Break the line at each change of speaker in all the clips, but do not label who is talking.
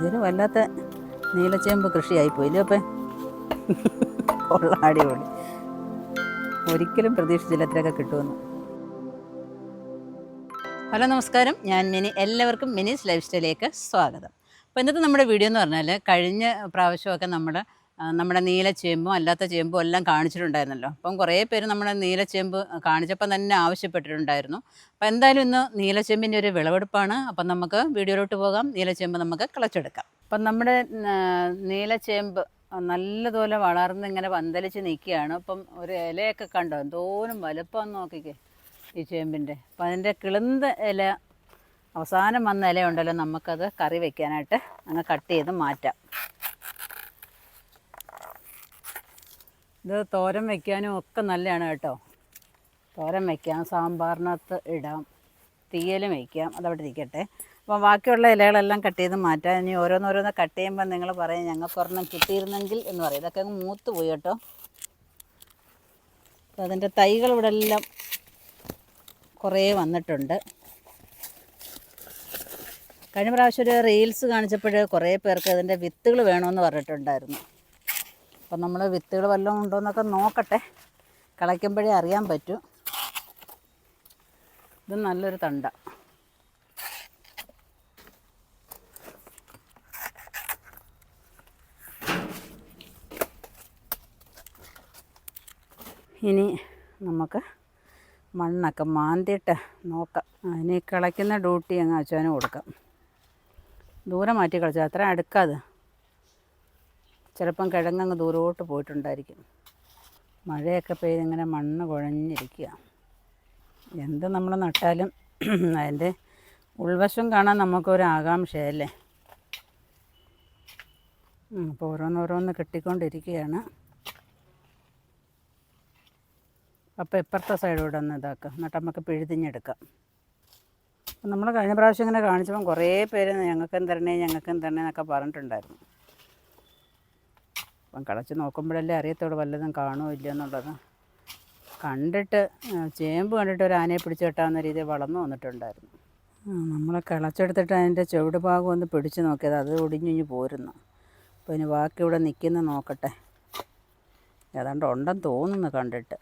ഇതൊരു വല്ലാത്ത നീലച്ചേമ്പ് കൃഷിയായിപ്പോയില്ലേ അപ്പം? കൊള്ള അടിപൊളി. ഒരിക്കലും പ്രതീക്ഷിച്ചില്ല ഇത്രയൊക്കെ കിട്ടുമെന്ന്. ഹലോ നമസ്കാരം, ഞാൻ മിനി. എല്ലാവർക്കും മിനീസ് ലൈഫ് സ്റ്റൈലിലേക്ക് സ്വാഗതം. അപ്പോൾ ഇന്നത്തെ നമ്മുടെ വീഡിയോ എന്ന് പറഞ്ഞാൽ, കഴിഞ്ഞ പ്രാവശ്യമൊക്കെ നമ്മുടെ നീലച്ചേമ്പും അല്ലാത്ത ചേമ്പും എല്ലാം കാണിച്ചിട്ടുണ്ടായിരുന്നല്ലോ. അപ്പം കുറേ പേര് നമ്മുടെ നീലച്ചേമ്പ് കാണിച്ചപ്പം തന്നെ ആവശ്യപ്പെട്ടിട്ടുണ്ടായിരുന്നു. അപ്പോൾ എന്തായാലും ഇന്ന് നീലച്ചേമ്പിൻ്റെ ഒരു വിളവെടുപ്പാണ്. അപ്പം നമുക്ക് വീഡിയോയിലോട്ട് പോകാം. നീലച്ചേമ്പ് നമുക്ക് കിളച്ചെടുക്കാം. അപ്പം നമ്മുടെ നീലച്ചേമ്പ് നല്ലതുപോലെ വളർന്ന് ഇങ്ങനെ പന്തലിച്ച് നിൽക്കുകയാണ്. അപ്പം ഒരു ഇലയൊക്കെ കണ്ടോ, എന്തോരം വലുപ്പം നോക്കിക്കേ ഈ ചേമ്പിൻ്റെ. അപ്പം അതിൻ്റെ കിളുന്ത ഇല, അവസാനം വന്ന ഇല ഉണ്ടല്ലോ, നമുക്കത് കറി വയ്ക്കാനായിട്ട് അങ്ങ് കട്ട് ചെയ്ത് മാറ്റാം. ഇത് തോരൻ വയ്ക്കാനും ഒക്കെ നല്ലതാണ് കേട്ടോ. തോരൻ വയ്ക്കാം, സാമ്പാറിനകത്ത് ഇടാം, തീയലും വയ്ക്കാം. അതവിടെ ഇരിക്കട്ടെ. അപ്പം ബാക്കിയുള്ള ഇലകളെല്ലാം കട്ട് ചെയ്ത് മാറ്റാം. ഇനി ഓരോന്നോരോന്ന് കട്ട് ചെയ്യുമ്പോൾ നിങ്ങൾ പറയും ഞങ്ങൾക്ക് ഒരെണ്ണം കിട്ടിയിരുന്നെങ്കിൽ എന്ന് പറയും. ഇതൊക്കെ അങ്ങ് മൂത്ത് പോയി കേട്ടോ. അപ്പം അതിൻ്റെ തൈകൾ ഇവിടെ എല്ലാം കുറേ വന്നിട്ടുണ്ട്. കഴിഞ്ഞ പ്രാവശ്യം ഒരു റീൽസ് കാണിച്ചപ്പോൾ കുറേ പേർക്ക് അതിൻ്റെ വിത്തുകൾ വേണമെന്ന് പറഞ്ഞിട്ടുണ്ടായിരുന്നു. അപ്പം നമ്മൾ വിത്തുകൾ വല്ലതും ഉണ്ടോ എന്നൊക്കെ നോക്കട്ടെ. കളയ്ക്കുമ്പോഴേ അറിയാൻ പറ്റൂ. ഇത് നല്ലൊരു തണ്ട. ഇനി നമുക്ക് മണ്ണൊക്കെ മാന്തിയിട്ട് നോക്കാം. ഇനി കിളയ്ക്കുന്ന ഡ്യൂട്ടി അങ്ങ് അച്ഛന് കൊടുക്കാം. ദൂരെ മാറ്റി കളിച്ചാൽ അത്ര അടുക്കാതെ. ചിലപ്പം കിഴങ്ങങ്ങ് ദൂരോട്ട് പോയിട്ടുണ്ടായിരിക്കും. മഴയൊക്കെ പെയ്ത് ഇങ്ങനെ മണ്ണ് കുഴഞ്ഞിരിക്കുക. എന്ത് നമ്മൾ നട്ടാലും അതിൻ്റെ ഉൾവശം കാണാൻ നമുക്കൊരു ആകാംക്ഷയല്ലേ. അപ്പോൾ ഓരോന്നോരോന്ന് കിട്ടിക്കൊണ്ടിരിക്കുകയാണ്. അപ്പോൾ ഇപ്പുറത്തെ സൈഡോടെ ഒന്ന് ഇതാക്കാം, എന്നിട്ട് നമുക്ക് പിഴുതിഞ്ഞെടുക്കാം. അപ്പം നമ്മൾ കഴിഞ്ഞ പ്രാവശ്യം ഇങ്ങനെ കാണിച്ചപ്പം കുറേ പേര് ഞങ്ങൾക്കും തരണേ എന്നൊക്കെ പറഞ്ഞിട്ടുണ്ടായിരുന്നു. അപ്പം കളച്ച് നോക്കുമ്പോഴല്ലേ അറിയത്തോട് വല്ലതും കാണുമോ ഇല്ലയോ എന്നുള്ളത്. കണ്ടിട്ട് ചേമ്പ് കണ്ടിട്ട് ഒരു ആനയെ പിടിച്ച് കെട്ടാവുന്ന രീതിയിൽ വളർന്നു വന്നിട്ടുണ്ടായിരുന്നു. നമ്മൾ കിളച്ചെടുത്തിട്ട് അതിൻ്റെ ചുവട് ഭാഗം ഒന്ന് പിടിച്ച് നോക്കിയത്, അത് ഒടിഞ്ഞു പോരുന്നു. അപ്പോൾ ഇനി ബാക്കി ഇവിടെ നിൽക്കുന്ന നോക്കട്ടെ. ഏതാണ്ട് ഉണ്ടെന്ന് തോന്നുന്നു കണ്ടിട്ട്.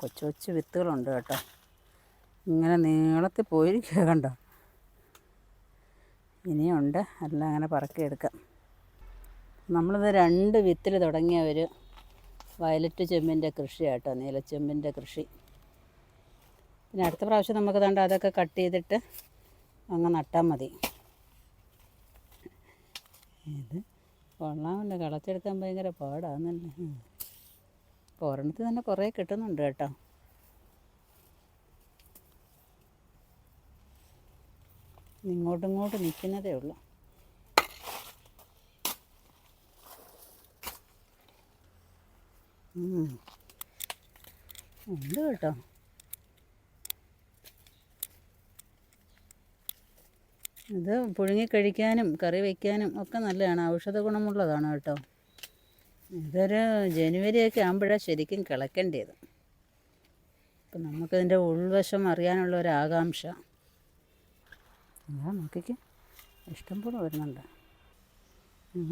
കൊച്ചു കൊച്ചു വിത്തുകളുണ്ട് കേട്ടോ. ഇങ്ങനെ നീളത്തിൽ പോയിരിക്കുക കണ്ടോ. ഇനിയുണ്ട്, എല്ലാം അങ്ങനെ പറക്കിയെടുക്കാം. നമ്മളിത് 2 വിത്തിൽ തുടങ്ങിയ ഒരു വയലറ്റ് ചെമ്പിൻ്റെ കൃഷിയാട്ടോ, നീലച്ചെമ്പിൻ്റെ കൃഷി. പിന്നെ അടുത്ത പ്രാവശ്യം നമുക്ക് ദാണ്ട് അതൊക്കെ കട്ട് ചെയ്തിട്ട് അങ്ങ് നട്ടാൽ മതി. ഇത് കൊള്ളാമല്ലോ, കളച്ചെടുക്കാൻ ഭയങ്കര പാടാന്നല്ലേ. അപ്പോൾ ഒരെണ്ണത്തിൽ തന്നെ കുറേ കിട്ടുന്നുണ്ട് കേട്ടോ. ഇങ്ങോട്ടും നിൽക്കുന്നതേ ഉള്ളൂ. ഉണ്ട് കേട്ടോ. ഇത് പുഴുങ്ങി കഴിക്കാനും കറി വയ്ക്കാനും ഒക്കെ നല്ലതാണ്, ഔഷധ ഗുണമുള്ളതാണ് കേട്ടോ. ഇതൊരു ജനുവരിയൊക്കെ ആകുമ്പോഴാണ് ശരിക്കും കിളക്കേണ്ടത്. അപ്പം നമുക്കതിൻ്റെ ഉൾവശം അറിയാനുള്ള ഒരു ആകാംക്ഷ. അതാ നോക്കിക്ക്, ഇഷ്ടം പോലെ വരുന്നുണ്ട്.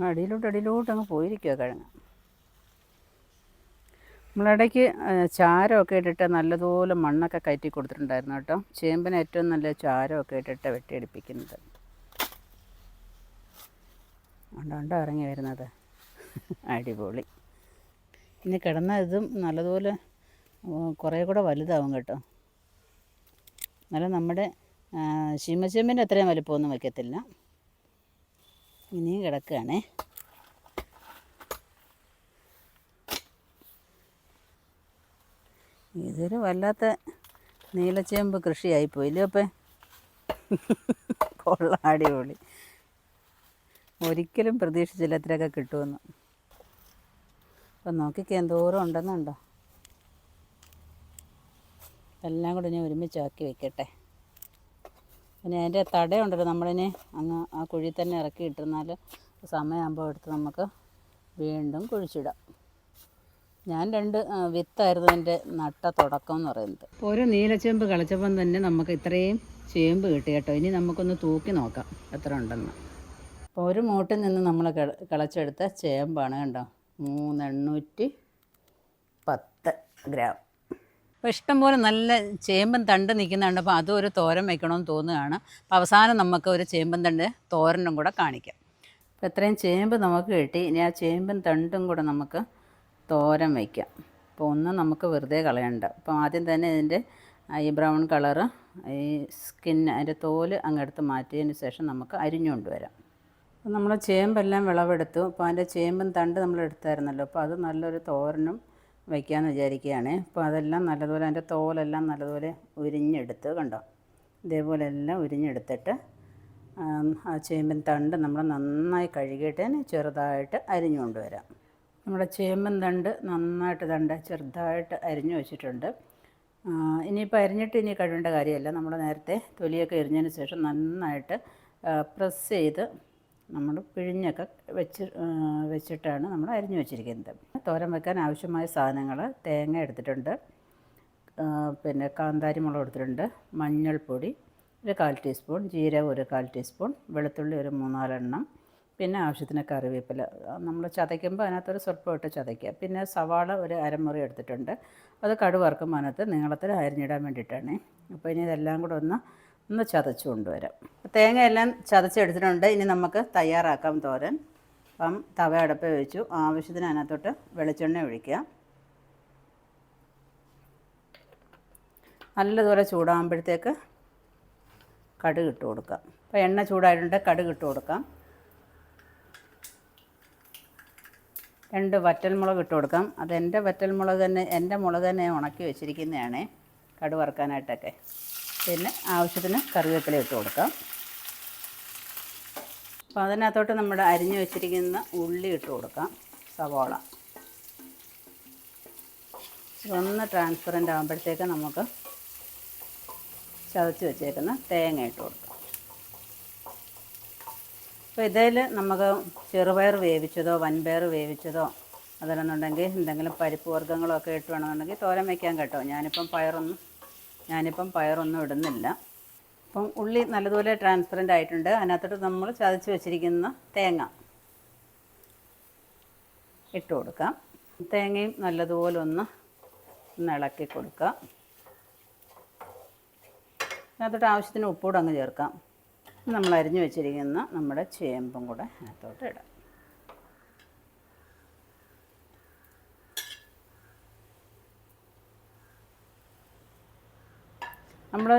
അടിയിലോട്ട് അങ്ങ് പോയിരിക്കുക കിഴങ്ങ്. നമ്മളിടയ്ക്ക് ചാരമൊക്കെ ഇട്ടിട്ട് നല്ലതുപോലെ മണ്ണൊക്കെ കയറ്റി കൊടുത്തിട്ടുണ്ടായിരുന്നു കേട്ടോ. ചേമ്പിന് ഏറ്റവും നല്ല ചാരമൊക്കെ ഇട്ടിട്ട് വെട്ടിയടിപ്പിക്കുന്നത്. ഉണ്ടോ ഇറങ്ങി വരുന്നത്. അടിപൊളി. ഇനി കിടന്ന ഇതും നല്ലതുപോലെ കുറേ കൂടെ വലുതാവും കേട്ടോ. എന്നാലും നമ്മുടെ ശീമച്ചേമ്പിൻ്റെ അത്രയും വലുപ്പമൊന്നും വയ്ക്കത്തില്ല. ഇനിയും കിടക്കുകയാണേ. ഇതൊരു വല്ലാത്ത നീലച്ചേമ്പ് കൃഷിയായിപ്പോയില്ലേ അപ്പം? കൊള്ള അടിപൊളി. ഒരിക്കലും പ്രതീക്ഷിച്ചില്ല ഇത്രയൊക്കെ കിട്ടുമെന്ന്. അപ്പം നോക്കിക്കേ എന്തോരം ഉണ്ടെന്നുണ്ടോ. എല്ലാം കൂടെ ഇനി ഒരുമിച്ചാക്കി വെക്കട്ടെ. പിന്നെ അതിൻ്റെ തടയുണ്ടല്ലോ, നമ്മളിനി അങ്ങ് ആ കുഴി തന്നെ ഇറക്കി ഇട്ടിരുന്നാൽ സമയമാകുമ്പോൾ എടുത്ത് നമുക്ക് വീണ്ടും കുഴിച്ചിടാം. ഞാൻ 2 വിത്തായിരുന്നു എൻ്റെ നട്ട തുടക്കം എന്ന് പറയുന്നത്. അപ്പോൾ ഒരു നീലച്ചേമ്പ് കളിച്ചപ്പം തന്നെ നമുക്ക് ഇത്രയും ചേമ്പ് കിട്ടി കേട്ടോ. ഇനി നമുക്കൊന്ന് തൂക്കി നോക്കാം എത്ര ഉണ്ടെന്ന്. അപ്പോൾ ഒരു മൂട്ടിൽ നിന്ന് നമ്മൾ കിളച്ചെടുത്ത ചേമ്പാണ് കണ്ടോ, 3810 ഗ്രാം. അപ്പോൾ ഇഷ്ടംപോലെ നല്ല ചേമ്പൻ തണ്ട് നിൽക്കുന്നുണ്ട്. അപ്പോൾ അതും ഒരു തോരൻ വയ്ക്കണമെന്ന് തോന്നുകയാണ്. അപ്പോൾ അവസാനം നമുക്ക് ഒരു ചേമ്പൻ തണ്ട് തോരനും കൂടെ കാണിക്കാം. അപ്പോൾ ഇത്രയും ചേമ്പ് നമുക്ക് കിട്ടി. ഇനി ആ ചേമ്പൻ തണ്ടും കൂടെ നമുക്ക് തോരൻ വയ്ക്കാം. അപ്പോൾ ഒന്നും നമുക്ക് വെറുതെ കളയണ്ട. അപ്പോൾ ആദ്യം തന്നെ ഇതിൻ്റെ ഈ ബ്രൗൺ കളറ് ഈ സ്കിന്ന് അതിൻ്റെ തോല് അങ്ങെടുത്ത് മാറ്റിയതിന് ശേഷം നമുക്ക് അരിഞ്ഞുകൊണ്ട് വരാം. അപ്പോൾ നമ്മൾ ചേമ്പെല്ലാം വിളവെടുത്തു. അപ്പോൾ അതിൻ്റെ ചേമ്പൻ തണ്ട് നമ്മൾ എടുത്തായിരുന്നല്ലോ. അപ്പോൾ അത് നല്ലൊരു തോരനും വയ്ക്കാമെന്ന് വിചാരിക്കുകയാണ്. അപ്പോൾ അതെല്ലാം നല്ലതുപോലെ അതിൻ്റെ തോലെല്ലാം നല്ലതുപോലെ ഉരിഞ്ഞെടുത്ത് കണ്ടോ, ഇതേപോലെ എല്ലാം ഉരിഞ്ഞെടുത്തിട്ട് ആ ചേമ്പൻ തണ്ട് നമ്മൾ നന്നായി കഴുകിയിട്ട് ചെറുതായിട്ട് അരിഞ്ഞുകൊണ്ട് വരാം. നമ്മുടെ ചേമ്പൻ തണ്ട് നന്നായിട്ട് ചെറുതായിട്ട് അരിഞ്ഞു വെച്ചിട്ടുണ്ട്. ഇനിയിപ്പോൾ അരിഞ്ഞിട്ട് ഇനി കഴുകേണ്ട കാര്യമല്ല. നമ്മൾ നേരത്തെ തൊലിയൊക്കെ എരിഞ്ഞതിന് ശേഷം നന്നായിട്ട് പ്രസ് ചെയ്ത് നമ്മൾ പിഴിഞ്ഞൊക്കെ വെച്ചിട്ടാണ് നമ്മൾ അരിഞ്ഞു വെച്ചിരിക്കുന്നത്. തോരൻ വെക്കാൻ ആവശ്യമായ സാധനങ്ങൾ: തേങ്ങ എടുത്തിട്ടുണ്ട്, പിന്നെ കാന്താരി മുളക് എടുത്തിട്ടുണ്ട്, മഞ്ഞൾപ്പൊടി ഒരു 1/4 ടീസ്പൂൺ, ജീരകം ഒരു 1/4 ടീസ്പൂൺ, വെളുത്തുള്ളി ഒരു 3-4 എണ്ണം, പിന്നെ ആവശ്യത്തിന് കറിവേപ്പില. നമ്മൾ ചതയ്ക്കുമ്പോൾ അതിനകത്തൊരു സ്വല്പം ഇട്ട് ചതയ്ക്കുക. പിന്നെ സവാള ഒരു അരമുറി എടുത്തിട്ടുണ്ട്. അത് കടുക് വറുക്കുമ്പോൾ അതിനകത്ത് നീളത്തിൽ അരിഞ്ഞിടാൻ വേണ്ടിയിട്ടാണ്. അപ്പോൾ ഇനി ഇതെല്ലാം കൂടെ ഒന്ന് ചതച്ച് കൊണ്ടുവരാം. തേങ്ങ എല്ലാം ചതച്ചെടുത്തിട്ടുണ്ട്. ഇനി നമുക്ക് തയ്യാറാക്കാം തോരൻ. അപ്പം തവ അടുപ്പ് വെച്ചു. ആവശ്യത്തിന് അതിനകത്തോട്ട് വെളിച്ചെണ്ണ ഒഴിക്കുക. നല്ലതുപോലെ ചൂടാകുമ്പോഴത്തേക്ക് കടുക് ഇട്ട് കൊടുക്കാം. അപ്പോൾ എണ്ണ ചൂടായിട്ടുണ്ട്, കടുക് ഇട്ട് കൊടുക്കാം. 2 വറ്റൽമുളക് ഇട്ട് കൊടുക്കാം. അതെൻ്റെ വറ്റൽമുളക് തന്നെ, എൻ്റെ മുളക് തന്നെ ഉണക്കി വെച്ചിരിക്കുന്നതാണ് കടുക് വറുക്കാനായിട്ടൊക്കെ. പിന്നെ ആവശ്യത്തിന് കറിവേപ്പില ഇട്ട് കൊടുക്കാം. അപ്പോൾ അതിനകത്തോട്ട് നമ്മുടെ അരിഞ്ഞു വെച്ചിരിക്കുന്ന ഉള്ളി ഇട്ട് കൊടുക്കാം, സവാള. ഇതൊന്ന് ട്രാൻസ്പെറൻ്റ് ആകുമ്പോഴത്തേക്ക് നമുക്ക് ചതച്ച് വെച്ചേക്കുന്ന തേങ്ങ ഇട്ട് കൊടുക്കാം. അപ്പോൾ ഇതിൽ നമുക്ക് ചെറുപയർ വേവിച്ചതോ വൻപയർ വേവിച്ചതോ അതല്ലെന്നുണ്ടെങ്കിൽ എന്തെങ്കിലും പരിപ്പ് വർഗ്ഗങ്ങളോ ഒക്കെ ഇട്ട് വേണമെന്നുണ്ടെങ്കിൽ തോരൻ വയ്ക്കാൻ കേട്ടോ. ഞാനിപ്പം പയറൊന്നും ഇടുന്നില്ല. അപ്പം ഉള്ളി നല്ലതുപോലെ ട്രാൻസ്പെറൻ്റ് ആയിട്ടുണ്ട്. അതിനകത്തോട്ട് നമ്മൾ ചതച്ച് വെച്ചിരിക്കുന്ന തേങ്ങ ഇട്ട് കൊടുക്കാം. തേങ്ങയും നല്ലതുപോലെ ഒന്ന് ഇളക്കി കൊടുക്കാം. അതിനകത്തോട്ട് ആവശ്യത്തിന് ഉപ്പൂടെ അങ്ങ് ചേർക്കാം. നമ്മൾ അരിഞ്ഞു വെച്ചിരിക്കുന്ന നമ്മുടെ ചേമ്പും കൂടെ അതിനകത്തോട്ട് ഇടാം. നമ്മൾ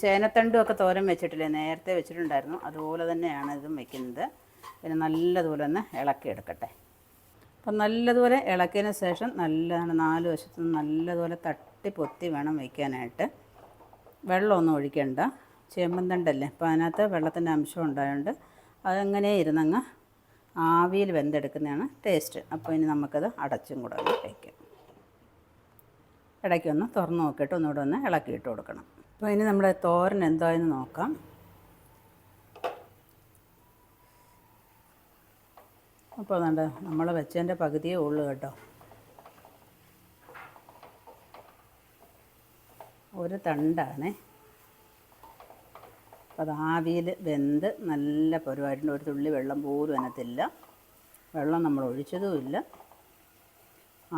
ചേനത്തണ്ടും ഒക്കെ തോരൻ വെച്ചിട്ടില്ലേ, നേരത്തെ വെച്ചിട്ടുണ്ടായിരുന്നു. അതുപോലെ തന്നെയാണ് ഇതും വെക്കുന്നത്. പിന്നെ നല്ലതുപോലെ ഒന്ന് ഇളക്കിയെടുക്കട്ടെ. അപ്പം നല്ലതുപോലെ ഇളക്കിയതിന് ശേഷം നല്ലതാണ് 4 വശത്തും നല്ലതുപോലെ തട്ടി പൊത്തി വേണം വയ്ക്കാനായിട്ട്. വെള്ളമൊന്നും ഒഴിക്കണ്ട, ചേമ്പൻ തണ്ടല്ലേ. അപ്പോൾ അതിനകത്ത് വെള്ളത്തിൻ്റെ അംശം ഉണ്ടായതുകൊണ്ട് അതങ്ങനെ ഇരുന്നങ്ങ് ആവിയിൽ വെന്തെടുക്കുന്നതാണ് ടേസ്റ്റ്. അപ്പോൾ ഇനി നമുക്കത് അടച്ചും കൂടെ ഒന്ന് വയ്ക്കാം. ഇടയ്ക്കൊന്ന് തുറന്ന് നോക്കിയിട്ട് ഒന്നുകൂടെ ഒന്ന് ഇളക്കിയിട്ട് കൊടുക്കണം. അപ്പോൾ ഇനി നമ്മുടെ തോരൻ എന്തായെന്ന് നോക്കാം. അപ്പോൾ അതുകൊണ്ട് നമ്മൾ വെച്ചതിൻ്റെ പകുതിയേ ഉള്ളൂ കേട്ടോ. ഒരു തണ്ടാണേ. അപ്പോൾ അത് ആവിയിൽ വെന്ത് നല്ല പരുവായിട്ടുണ്ട്. ഒരു തുള്ളി വെള്ളം പോലും അതിനകത്തില്ല. വെള്ളം നമ്മൾ ഒഴിച്ചതുമില്ല.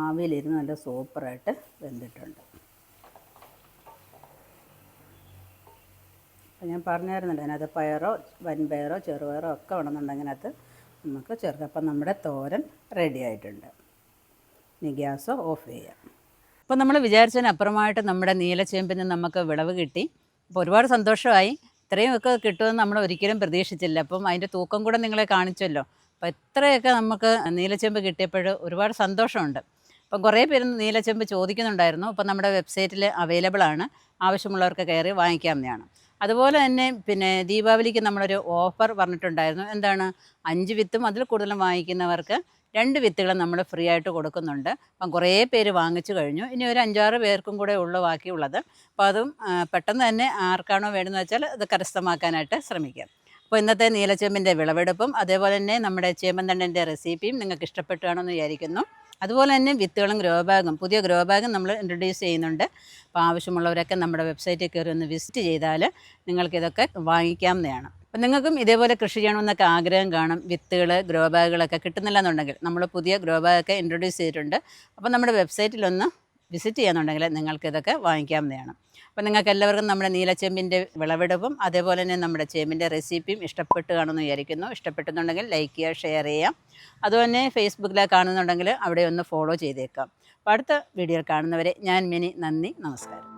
ആവിയിലിരുന്ന് നല്ല സൂപ്പറായിട്ട് വെന്തിട്ടുണ്ട്. അപ്പോൾ ഞാൻ പറഞ്ഞായിരുന്നല്ലോ, അതിനകത്ത് പയറോ വൻപയറോ ചെറുപയറോ ഒക്കെ വേണമെന്നുണ്ടെങ്കിൽ അതിനകത്ത് നമുക്ക് ചേർക്കാം. അപ്പം നമ്മുടെ തോരൻ റെഡി ആയിട്ടുണ്ട്. ഇനി ഗ്യാസ് ഓഫ് ചെയ്യാം. അപ്പോൾ നമ്മൾ വിചാരിച്ചതിനപ്പുറമായിട്ട് നമ്മുടെ നീലച്ചേമ്പിന് നമുക്ക് വിളവ് കിട്ടി. അപ്പോൾ ഒരുപാട് സന്തോഷമായി. ഇത്രയുമൊക്കെ കിട്ടുമെന്ന് നമ്മൾ ഒരിക്കലും പ്രതീക്ഷിച്ചില്ല. അപ്പം അതിൻ്റെ തൂക്കം കൂടെ നിങ്ങളെ കാണിച്ചല്ലോ. അപ്പോൾ ഇത്രയൊക്കെ നമുക്ക് നീലച്ചെമ്പ് കിട്ടിയപ്പോൾ ഒരുപാട് സന്തോഷമുണ്ട്. അപ്പം കുറേ പേര് നീലച്ചെമ്പ് ചോദിക്കുന്നുണ്ടായിരുന്നു. അപ്പം നമ്മുടെ വെബ്സൈറ്റിൽ അവൈലബിൾ ആണ്, ആവശ്യമുള്ളവർക്ക് കയറി വാങ്ങിക്കാവുന്നതാണ്. അതുപോലെ തന്നെ പിന്നെ ദീപാവലിക്ക് നമ്മളൊരു ഓഫർ പറഞ്ഞിട്ടുണ്ടായിരുന്നു. എന്താണ്, 5 വിത്തും അതിൽ കൂടുതലും വാങ്ങിക്കുന്നവർക്ക് 2 വിത്തുകൾ നമ്മൾ ഫ്രീ ആയിട്ട് കൊടുക്കുന്നുണ്ട്. അപ്പം കുറേ പേര് വാങ്ങിച്ചു കഴിഞ്ഞു. ഇനി ഒരു 5-6 പേർക്കും കൂടെ ഉള്ളു ബാക്കിയുള്ളത്. അപ്പോൾ അതും പെട്ടെന്ന് തന്നെ ആർക്കാണോ വേണമെന്ന് വെച്ചാൽ അത് കരസ്ഥമാക്കാനായിട്ട് ശ്രമിക്കാം. അപ്പോൾ അപ്പോൾ ഇന്നത്തെ നീലച്ചേമ്പിൻ്റെ വിളവെടുപ്പും അതേപോലെ തന്നെ നമ്മുടെ ചേമ്പന്തണ്ടിൻ്റെ റെസിപ്പിയും നിങ്ങൾക്ക് ഇഷ്ടപ്പെട്ടു കാണുമെന്ന് വിചാരിക്കുന്നു. അതുപോലെ തന്നെ വിത്തുകളും ഗ്രോ ബാഗും, പുതിയ ഗ്രോ ബാഗും നമ്മൾ ഇൻട്രൊഡ്യൂസ് ചെയ്യുന്നുണ്ട്. അപ്പോൾ ആവശ്യമുള്ളവരൊക്കെ നമ്മുടെ വെബ്സൈറ്റിൽ കയറി ഒന്ന് വിസിറ്റ് ചെയ്താൽ നിങ്ങൾക്കിതൊക്കെ വാങ്ങിക്കാവുന്നതാണ്. അപ്പം നിങ്ങൾക്കും ഇതേപോലെ കൃഷി ചെയ്യണമെന്നൊക്കെ ആഗ്രഹം കാണും. വിത്തുകൾ, ഗ്രോ ബാഗുകളൊക്കെ കിട്ടുന്നില്ല എന്നുണ്ടെങ്കിൽ നമ്മൾ പുതിയ ഗ്രോ ബാഗൊക്കെ ഇൻട്രൊഡ്യൂസ് ചെയ്തിട്ടുണ്ട്. അപ്പോൾ നമ്മുടെ വെബ്സൈറ്റിലൊന്ന് വിസിറ്റ് ചെയ്യാന്നുണ്ടെങ്കിൽ നിങ്ങൾക്കിതൊക്കെ വാങ്ങിക്കാവുന്നതാണ്. അപ്പോൾ നിങ്ങൾക്ക് എല്ലാവർക്കും നമ്മുടെ നീലച്ചേമ്പിൻ്റെ വിളവെടുപ്പും അതേപോലെ തന്നെ നമ്മുടെ ചേമ്പിൻ്റെ റെസിപ്പിയും ഇഷ്ടപ്പെട്ട് കാണുമെന്ന് വിചാരിക്കുന്നു. ഇഷ്ടപ്പെട്ടെന്നുണ്ടെങ്കിൽ ലൈക്ക് ചെയ്യുക, ഷെയർ ചെയ്യാം. അതുപോലെ ഫേസ്ബുക്കിൽ കാണുന്നുണ്ടെങ്കിൽ അവിടെ ഒന്ന് ഫോളോ ചെയ്തേക്കാം. അപ്പോൾ അടുത്ത വീഡിയോയിൽ കാണുന്നവരെ ഞാൻ മിനി. നന്ദി, നമസ്കാരം.